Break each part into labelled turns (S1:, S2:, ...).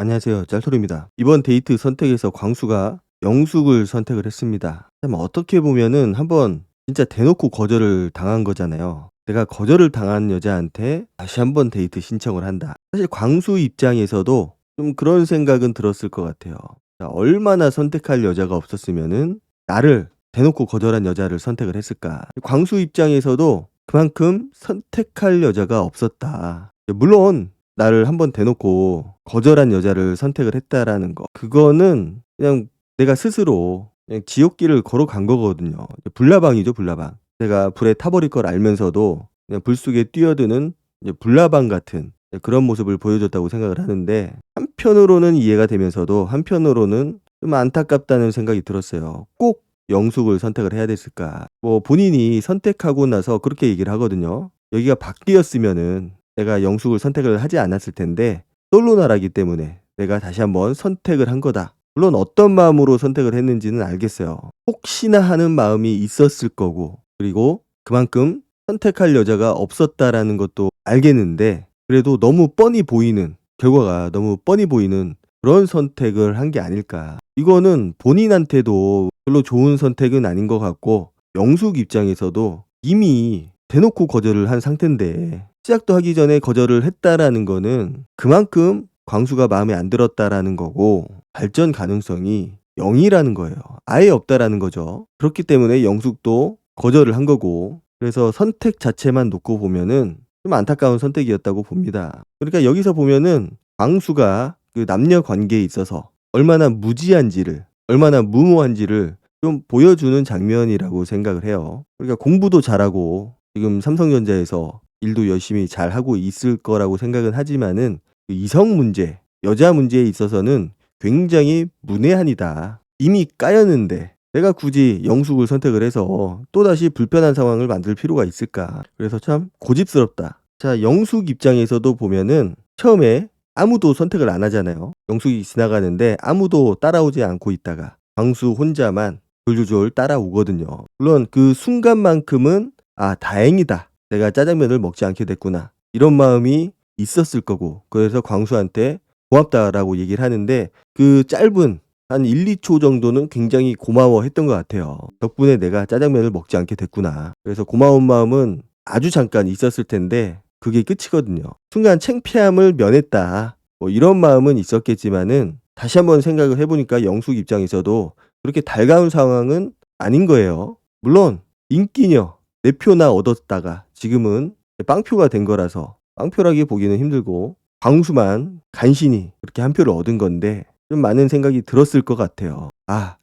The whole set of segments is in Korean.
S1: 안녕하세요. 짤토리입니다. 이번 데이트 선택에서 광수가 영숙을 선택을 했습니다. 참 어떻게 보면은 한번 진짜 대놓고 거절을 당한 거잖아요. 내가 거절을 당한 여자한테 다시 한번 데이트 신청을 한다. 사실 광수 입장에서도 좀 그런 생각은 들었을 것 같아요. 자, 얼마나 선택할 여자가 없었으면은 나를 대놓고 거절한 여자를 선택을 했을까. 광수 입장에서도 그만큼 선택할 여자가 없었다. 물론 나를 한번 대놓고 거절한 여자를 선택을 했다라는 거. 그거는 그냥 내가 스스로 그냥 지옥길을 걸어간 거거든요. 불나방이죠, 불나방. 내가 불에 타버릴 걸 알면서도 그냥 불 속에 뛰어드는 이제 불나방 같은 그런 모습을 보여줬다고 생각을 하는데, 한편으로는 이해가 되면서도 한편으로는 좀 안타깝다는 생각이 들었어요. 꼭 영숙을 선택을 해야 됐을까? 뭐 본인이 선택하고 나서 그렇게 얘기를 하거든요. 여기가 밖이었으면은 내가 영숙을 선택을 하지 않았을 텐데 솔로나라기 때문에 내가 다시 한번 선택을 한 거다. 물론 어떤 마음으로 선택을 했는지는 알겠어요. 혹시나 하는 마음이 있었을 거고, 그리고 그만큼 선택할 여자가 없었다라는 것도 알겠는데, 그래도 너무 뻔히 보이는 결과가 너무 뻔히 보이는 그런 선택을 한 게 아닐까. 이거는 본인한테도 별로 좋은 선택은 아닌 것 같고, 영숙 입장에서도 이미 대놓고 거절을 한 상태인데 시작도 하기 전에 거절을 했다라는 거는 그만큼 광수가 마음에 안 들었다라는 거고, 발전 가능성이 0이라는 거예요. 아예 없다라는 거죠. 그렇기 때문에 영숙도 거절을 한 거고, 그래서 선택 자체만 놓고 보면은 좀 안타까운 선택이었다고 봅니다. 그러니까 여기서 보면은 광수가 그 남녀 관계에 있어서 얼마나 무지한지를, 얼마나 무모한지를 좀 보여주는 장면이라고 생각을 해요. 그러니까 공부도 잘하고 지금 삼성전자에서 일도 열심히 잘하고 있을 거라고 생각은 하지만은 그 이성 문제, 여자 문제에 있어서는 굉장히 문외한이다. 이미 까였는데 내가 굳이 영숙을 선택을 해서 또다시 불편한 상황을 만들 필요가 있을까? 그래서 참 고집스럽다. 자, 영숙 입장에서도 보면은 처음에 아무도 선택을 안 하잖아요. 영숙이 지나가는데 아무도 따라오지 않고 있다가 광수 혼자만 졸졸졸 따라오거든요. 물론 그 순간만큼은 다행이다. 내가 짜장면을 먹지 않게 됐구나. 이런 마음이 있었을 거고, 그래서 광수한테 고맙다라고 얘기를 하는데 그 짧은 한 1, 2초 정도는 굉장히 고마워했던 것 같아요. 덕분에 내가 짜장면을 먹지 않게 됐구나. 그래서 고마운 마음은 아주 잠깐 있었을 텐데 그게 끝이거든요. 순간 창피함을 면했다. 뭐 이런 마음은 있었겠지만은 다시 한번 생각을 해보니까 영숙 입장에서도 그렇게 달가운 상황은 아닌 거예요. 물론 인기녀 내 표나 얻었다가 지금은 빵표가 된 거라서 빵표라기 보기는 힘들고 광수만 간신히 그렇게 한 표를 얻은 건데 좀 많은 생각이 들었을 것 같아요.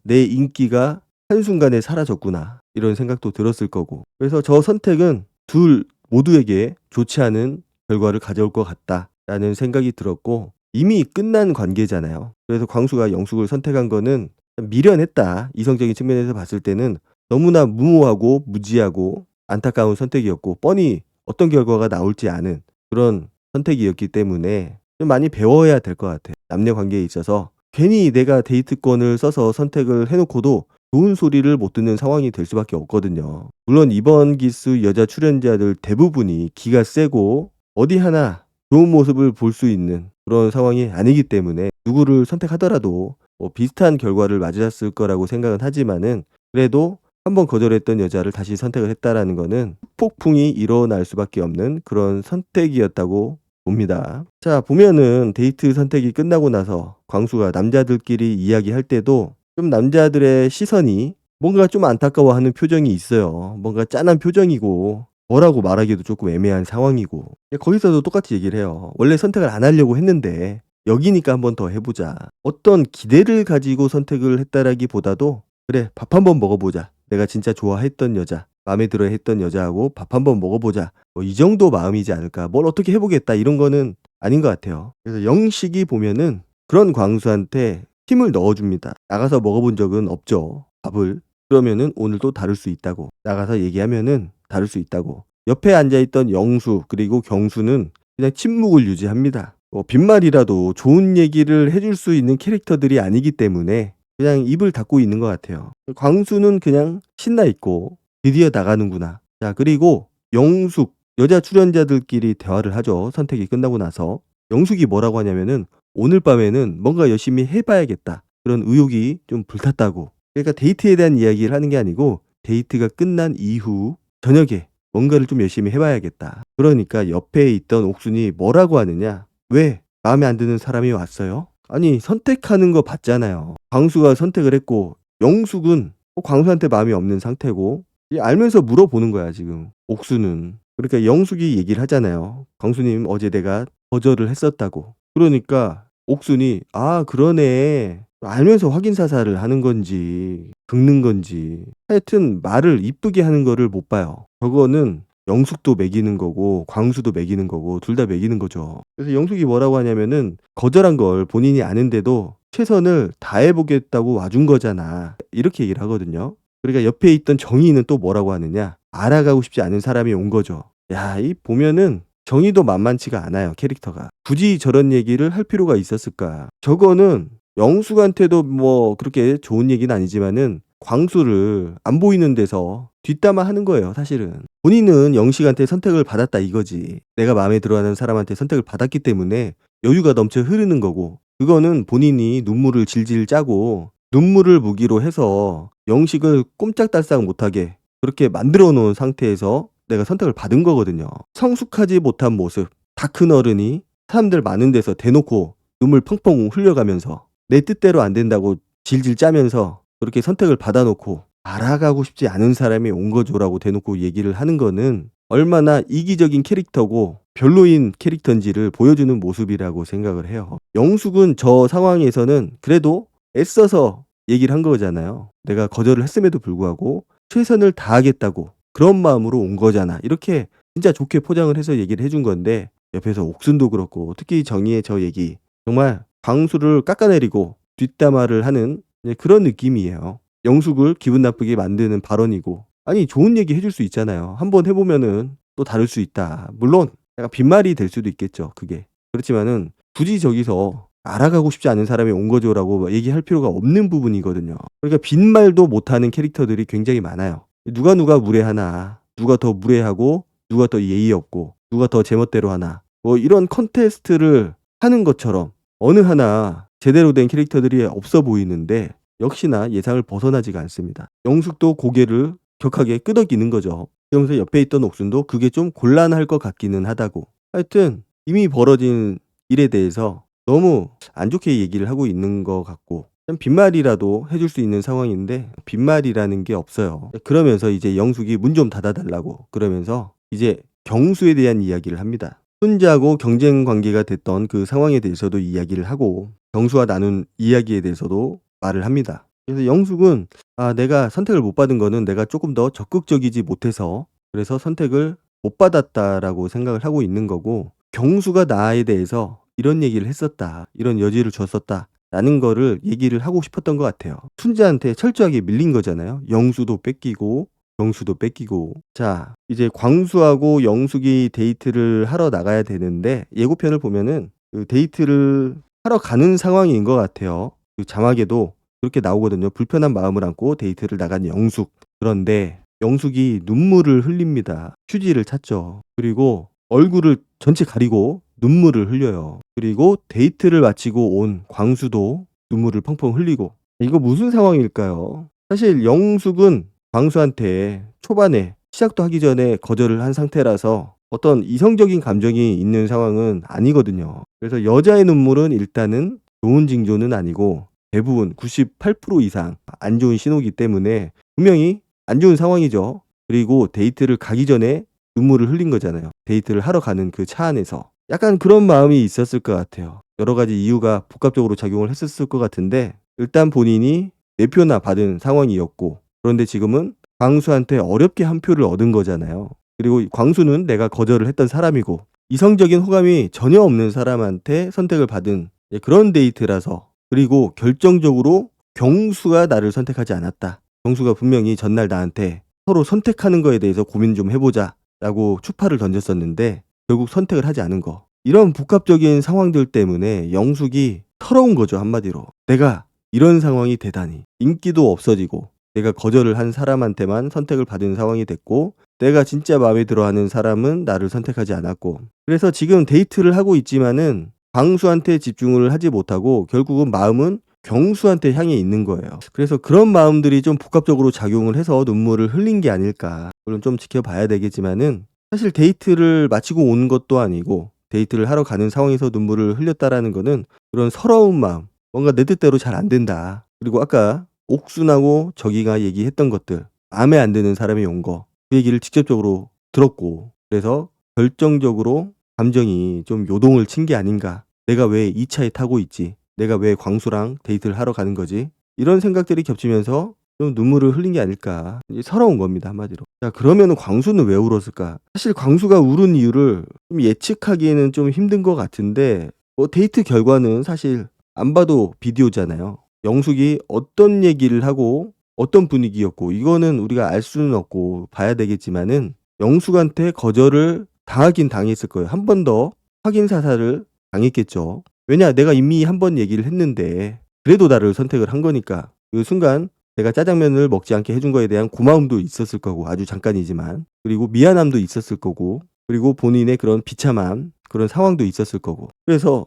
S1: 내 인기가 한순간에 사라졌구나. 이런 생각도 들었을 거고. 그래서 저 선택은 둘 모두에게 좋지 않은 결과를 가져올 것 같다라는 생각이 들었고, 이미 끝난 관계잖아요. 그래서 광수가 영숙을 선택한 거는 미련했다. 이성적인 측면에서 봤을 때는 너무나 무모하고 무지하고 안타까운 선택이었고, 뻔히 어떤 결과가 나올지 아는 그런 선택이었기 때문에 좀 많이 배워야 될 것 같아요. 남녀 관계에 있어서 괜히 내가 데이트권을 써서 선택을 해놓고도 좋은 소리를 못 듣는 상황이 될 수밖에 없거든요. 물론 이번 기수 여자 출연자들 대부분이 기가 세고 어디 하나 좋은 모습을 볼 수 있는 그런 상황이 아니기 때문에 누구를 선택하더라도 뭐 비슷한 결과를 맞았을 거라고 생각은 하지만은, 그래도 한번 거절했던 여자를 다시 선택을 했다라는 거는 폭풍이 일어날 수밖에 없는 그런 선택이었다고 봅니다. 자, 보면은 데이트 선택이 끝나고 나서 광수가 남자들끼리 이야기할 때도 좀 남자들의 시선이 뭔가 좀 안타까워하는 표정이 있어요. 뭔가 짠한 표정이고 뭐라고 말하기도 조금 애매한 상황이고, 거기서도 똑같이 얘기를 해요. 원래 선택을 안 하려고 했는데 여기니까 한번 더 해보자. 어떤 기대를 가지고 선택을 했다라기보다도 그래, 밥 한번 먹어보자. 내가 진짜 좋아했던 여자, 마음에 들어 했던 여자하고 밥 한번 먹어보자. 뭐 이 정도 마음이지 않을까. 뭘 어떻게 해보겠다 이런 거는 아닌 것 같아요. 그래서 영식이 보면은 그런 광수한테 힘을 넣어줍니다. 나가서 먹어본 적은 없죠, 밥을. 그러면은 오늘도 다를 수 있다고. 나가서 얘기하면은 다를 수 있다고. 옆에 앉아있던 영수 그리고 경수는 그냥 침묵을 유지합니다. 빈말이라도 좋은 얘기를 해줄 수 있는 캐릭터들이 아니기 때문에 그냥 입을 닫고 있는 것 같아요. 광수는 그냥 신나 있고 드디어 나가는구나. 자, 그리고 영숙 여자 출연자들끼리 대화를 하죠. 선택이 끝나고 나서 영숙이 뭐라고 하냐면은 오늘 밤에는 뭔가 열심히 해 봐야겠다. 그런 의욕이 좀 불탔다고. 그러니까 데이트에 대한 이야기를 하는 게 아니고 데이트가 끝난 이후 저녁에 뭔가를 좀 열심히 해 봐야겠다. 그러니까 옆에 있던 옥순이 뭐라고 하느냐. "왜 마음에 안 드는 사람이 왔어요?" 아니 선택하는 거 봤잖아요. 광수가 선택을 했고 영숙은 광수한테 마음이 없는 상태고 알면서 물어보는 거야 지금 옥수는. 그러니까 영숙이 얘기를 하잖아요. "광수님 어제 내가 거절을 했었다."고. 그러니까 옥순이 "아 그러네." 알면서 확인 사살을 하는 건지 긁는 건지 하여튼 말을 이쁘게 하는 거를 못 봐요. 저거는 영숙도 매기는 거고 광수도 매기는 거고 둘 다 매기는 거죠. 그래서 영숙이 뭐라고 하냐면은 거절한 걸 본인이 아는데도 "최선을 다해 보겠다고 와준 거잖아." 이렇게 얘기를 하거든요. 그러니까 옆에 있던 정희는 또 뭐라고 하느냐. 알아가고 싶지 않은 사람이 온 거죠. 야 이 보면은 정희도 만만치가 않아요 캐릭터가. 굳이 저런 얘기를 할 필요가 있었을까. 저거는 영숙한테도 뭐 그렇게 좋은 얘기는 아니지만은 광수를 안 보이는 데서 뒷담화하는 거예요 사실은. 본인은 영식한테 선택을 받았다 이거지. 내가 마음에 들어하는 사람한테 선택을 받았기 때문에 여유가 넘쳐 흐르는 거고 그거는 본인이 눈물을 질질 짜고 눈물을 무기로 해서 영식을 꼼짝달싹 못하게 그렇게 만들어 놓은 상태에서 내가 선택을 받은 거거든요. 성숙하지 못한 모습, 다 큰 어른이 사람들 많은 데서 대놓고 눈물 펑펑 흘려가면서 내 뜻대로 안 된다고 질질 짜면서 그렇게 선택을 받아 놓고 알아가고 싶지 않은 사람이 온 거죠라고 대놓고 얘기를 하는 거는 얼마나 이기적인 캐릭터고 별로인 캐릭터인지를 보여주는 모습이라고 생각을 해요. 영숙은 저 상황에서는 그래도 애써서 얘기를 한 거잖아요. 내가 거절을 했음에도 불구하고 최선을 다하겠다고 그런 마음으로 온 거잖아. 이렇게 진짜 좋게 포장을 해서 얘기를 해준 건데 옆에서 옥순도 그렇고 특히 정희의 저 얘기 정말 광수를 깎아내리고 뒷담화를 하는 그런 느낌이에요. 영숙을 기분 나쁘게 만드는 발언이고 아니 좋은 얘기 해줄 수 있잖아요. 한번 해보면은 또 다를 수 있다. 물론 약간 빈말이 될 수도 있겠죠. 그게. 그렇지만은 굳이 저기서 알아가고 싶지 않은 사람이 온 거죠라고 얘기할 필요가 없는 부분이거든요. 그러니까 빈말도 못하는 캐릭터들이 굉장히 많아요. 누가 무례하나 누가 더 무례하고 누가 더 예의 없고 누가 더 제멋대로 하나 뭐 이런 컨테스트를 하는 것처럼 어느 하나 제대로 된 캐릭터들이 없어 보이는데 역시나 예상을 벗어나지가 않습니다. 영숙도 고개를 격하게 끄덕이는 거죠. 그러면서 옆에 있던 옥순도 그게 좀 곤란할 것 같기는 하다고. 하여튼 이미 벌어진 일에 대해서 너무 안 좋게 얘기를 하고 있는 것 같고 좀 빈말이라도 해줄 수 있는 상황인데 빈말이라는 게 없어요. 그러면서 이제 영숙이 문 좀 닫아달라고 그러면서 이제 경수에 대한 이야기를 합니다. 순자하고 경쟁 관계가 됐던 그 상황에 대해서도 이야기를 하고 경수와 나눈 이야기에 대해서도 말을 합니다. 그래서 영숙은 내가 선택을 못 받은 거는 내가 조금 더 적극적이지 못해서 그래서 선택을 못 받았다라고 생각을 하고 있는 거고 경수가 나에 대해서 이런 얘기를 했었다. 이런 여지를 줬었다. 라는 거를 얘기를 하고 싶었던 것 같아요. 순자한테 철저하게 밀린 거잖아요. 영수도 뺏기고 경수도 뺏기고. 자 이제 광수하고 영숙이 데이트를 하러 나가야 되는데 예고편을 보면은 그 데이트를 하러 가는 상황인 것 같아요. 그 자막에도 그렇게 나오거든요. 불편한 마음을 안고 데이트를 나간 영숙. 그런데 영숙이 눈물을 흘립니다. 휴지를 찾죠. 그리고 얼굴을 전체 가리고 눈물을 흘려요. 그리고 데이트를 마치고 온 광수도 눈물을 펑펑 흘리고. 이거 무슨 상황일까요? 사실 영숙은 광수한테 초반에 시작도 하기 전에 거절을 한 상태라서 어떤 이성적인 감정이 있는 상황은 아니거든요. 그래서 여자의 눈물은 일단은 좋은 징조는 아니고 대부분 98% 이상 안 좋은 신호기 때문에 분명히 안 좋은 상황이죠. 그리고 데이트를 가기 전에 눈물을 흘린 거잖아요. 데이트를 하러 가는 그 차 안에서. 약간 그런 마음이 있었을 것 같아요. 여러 가지 이유가 복합적으로 작용을 했었을 것 같은데 일단 본인이 4표나 받은 상황이었고 그런데 지금은 광수한테 어렵게 한 표를 얻은 거잖아요. 그리고 광수는 내가 거절을 했던 사람이고 이성적인 호감이 전혀 없는 사람한테 선택을 받은 그런 데이트라서 그리고 결정적으로 경수가 나를 선택하지 않았다. 경수가 분명히 전날 나한테 서로 선택하는 거에 대해서 고민 좀 해보자 라고 추파를 던졌었는데 결국 선택을 하지 않은 거. 이런 복합적인 상황들 때문에 영숙이 털어온 거죠 한마디로. 내가 이런 상황이 되다니. 인기도 없어지고 내가 거절을 한 사람한테만 선택을 받은 상황이 됐고 내가 진짜 마음에 들어하는 사람은 나를 선택하지 않았고 그래서 지금 데이트를 하고 있지만은 광수한테 집중을 하지 못하고 결국은 마음은 경수한테 향해 있는 거예요. 그래서 그런 마음들이 좀 복합적으로 작용을 해서 눈물을 흘린 게 아닐까. 물론 좀 지켜봐야 되겠지만은 사실 데이트를 마치고 온 것도 아니고 데이트를 하러 가는 상황에서 눈물을 흘렸다라는 거는 그런 서러운 마음, 뭔가 내 뜻대로 잘 안 된다. 그리고 아까 옥순하고 저기가 얘기했던 것들, 마음에 안 드는 사람이 온 거, 그 얘기를 직접적으로 들었고, 그래서 결정적으로 감정이 좀 요동을 친 게 아닌가. 내가 왜 이 차에 타고 있지? 내가 왜 광수랑 데이트를 하러 가는 거지? 이런 생각들이 겹치면서 좀 눈물을 흘린 게 아닐까. 이제 서러운 겁니다, 한마디로. 자, 그러면은 광수는 왜 울었을까? 사실 광수가 울은 이유를 좀 예측하기에는 좀 힘든 것 같은데, 뭐 데이트 결과는 사실 안 봐도 비디오잖아요. 영숙이 어떤 얘기를 하고 어떤 분위기였고, 이거는 우리가 알 수는 없고 봐야 되겠지만은 영숙한테 거절을 당하긴 당했을 거예요. 한 번 더 확인 사살을 당했겠죠. 왜냐, 내가 이미 한 번 얘기를 했는데 그래도 나를 선택을 한 거니까 그 순간 내가 짜장면을 먹지 않게 해준 거에 대한 고마움도 있었을 거고, 아주 잠깐이지만, 그리고 미안함도 있었을 거고, 그리고 본인의 그런 비참한 그런 상황도 있었을 거고, 그래서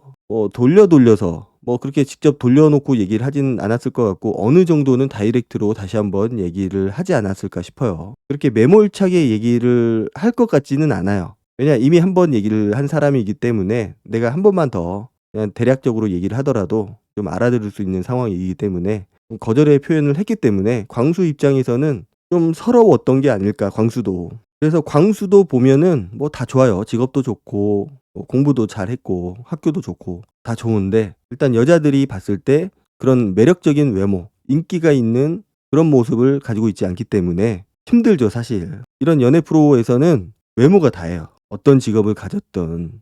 S1: 돌려서 뭐 그렇게 직접 돌려놓고 얘기를 하진 않았을 것 같고, 어느 정도는 다이렉트로 다시 한번 얘기를 하지 않았을까 싶어요. 그렇게 매몰차게 얘기를 할 것 같지는 않아요. 왜냐, 이미 한 번 얘기를 한 사람이기 때문에 내가 한 번만 더 그냥 대략적으로 얘기를 하더라도 좀 알아들을 수 있는 상황이기 때문에 거절의 표현을 했기 때문에 광수 입장에서는 좀 서러웠던 게 아닐까, 광수도. 그래서 광수도 보면은 뭐 다 좋아요. 직업도 좋고 뭐 공부도 잘했고 학교도 좋고 다 좋은데, 일단 여자들이 봤을 때 그런 매력적인 외모, 인기가 있는 그런 모습을 가지고 있지 않기 때문에 힘들죠, 사실. 이런 연애 프로에서는 외모가 다예요. 어떤 직업을 가졌든,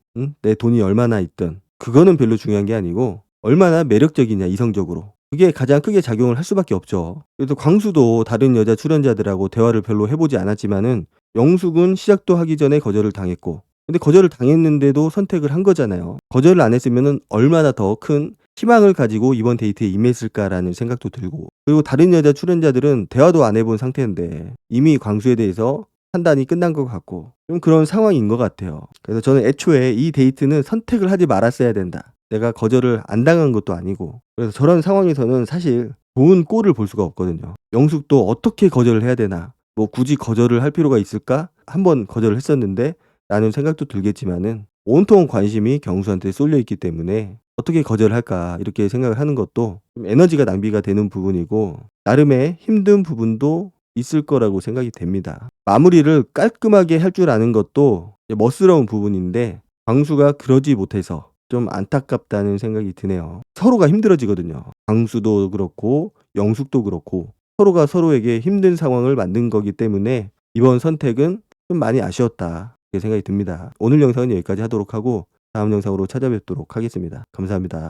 S1: 내 돈이 얼마나 있든, 그거는 별로 중요한 게 아니고 얼마나 매력적이냐, 이성적으로. 그게 가장 크게 작용을 할 수밖에 없죠. 그래서 광수도 다른 여자 출연자들하고 대화를 별로 해보지 않았지만은 영숙은 시작도 하기 전에 거절을 당했고, 근데 거절을 당했는데도 선택을 한 거잖아요. 거절을 안 했으면은 얼마나 더 큰 희망을 가지고 이번 데이트에 임했을까라는 생각도 들고, 그리고 다른 여자 출연자들은 대화도 안 해본 상태인데 이미 광수에 대해서 판단이 끝난 것 같고, 좀 그런 상황인 것 같아요. 그래서 저는 애초에 이 데이트는 선택을 하지 말았어야 된다. 내가 거절을 안 당한 것도 아니고. 그래서 저런 상황에서는 사실 좋은 꼴을 볼 수가 없거든요. 영숙도 어떻게 거절을 해야 되나, 뭐 굳이 거절을 할 필요가 있을까? 한번 거절을 했었는데 라는 생각도 들겠지만은 온통 관심이 경수한테 쏠려 있기 때문에 어떻게 거절할까 이렇게 생각을 하는 것도 좀 에너지가 낭비가 되는 부분이고, 나름의 힘든 부분도 있을 거라고 생각이 됩니다. 마무리를 깔끔하게 할 줄 아는 것도 멋스러운 부분인데 광수가 그러지 못해서 좀 안타깝다는 생각이 드네요. 서로가 힘들어지거든요. 광수도 그렇고 영숙도 그렇고 서로가 서로에게 힘든 상황을 만든 거기 때문에 이번 선택은 좀 많이 아쉬웠다, 이렇게 생각이 듭니다. 오늘 영상은 여기까지 하도록 하고 다음 영상으로 찾아뵙도록 하겠습니다. 감사합니다.